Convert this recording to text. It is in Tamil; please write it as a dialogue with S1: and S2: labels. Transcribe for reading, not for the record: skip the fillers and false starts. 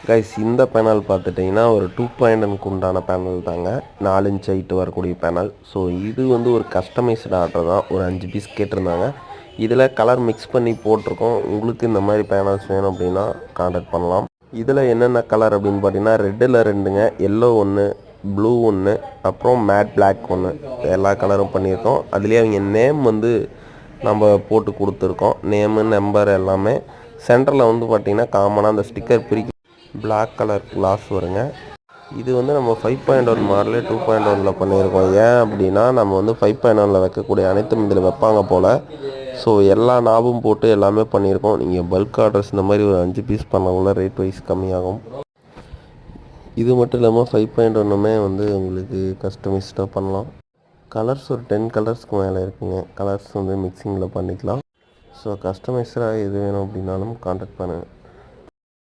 S1: கைஸ் இந்த பேனல் பார்த்துட்டிங்கன்னா ஒரு 2.1க்கு உண்டான பேனல் தாங்க. 4 இன்ச் ஹைட்டு வரக்கூடிய பேனல். ஸோ இது வந்து ஒரு கஸ்டமைஸ்டு ஆர்டர் தான். ஒரு 5 பீஸ் கேட்டிருந்தாங்க. இதில் கலர் மிக்ஸ் பண்ணி போட்டிருக்கோம். உங்களுக்கு இந்த மாதிரி பேனல்ஸ் வேணும் அப்படின்னா கான்டாக்ட் பண்ணலாம். இதில் என்னென்ன கலர் அப்படின்னு பார்த்தீங்கன்னா ரெட்டில் 2ங்க, எல்லோ 1, ப்ளூ 1, அப்புறம் மேட் பிளாக் 1, எல்லா கலரும் பண்ணியிருக்கோம். அதுலேயே அவங்க நேம் வந்து நம்ம போட்டு கொடுத்துருக்கோம். நேமு நம்பர் எல்லாமே. சென்டரில் வந்து பார்த்திங்கன்னா காமனாக அந்த ஸ்டிக்கர் பிரிக்க பிளாக் கலர் கிளாஸ் வருங்க. இது வந்து நம்ம 5.1 மாடலே 2.1ல் பண்ணியிருக்கோம். ஏன் அப்படின்னா நம்ம வந்து 5.1ல் வைக்கக்கூடிய அனைத்தும் இதில் வைப்பாங்க போல். ஸோ எல்லா நாபும் போட்டு எல்லாமே பண்ணியிருக்கோம். நீங்கள் பல்க் ஆர்டர்ஸ் இந்த மாதிரி ஒரு 5 பீஸ் பண்ணக்குள்ள ரேட் வைஸ் கம்மியாகும். இது மட்டும் இல்லாமல் 5.1மே வந்து உங்களுக்கு கஸ்டமைஸ்டாக பண்ணலாம். கலர்ஸ் ஒரு 10 கலர்ஸ்க்கு மேலே இருக்குங்க. கலர்ஸ் வந்து மிக்சிங்கில் பண்ணிக்கலாம். ஸோ கஸ்டமைஸ்டாக எது வேணும் அப்படின்னாலும் கான்டாக்ட் பண்ணுங்கள்.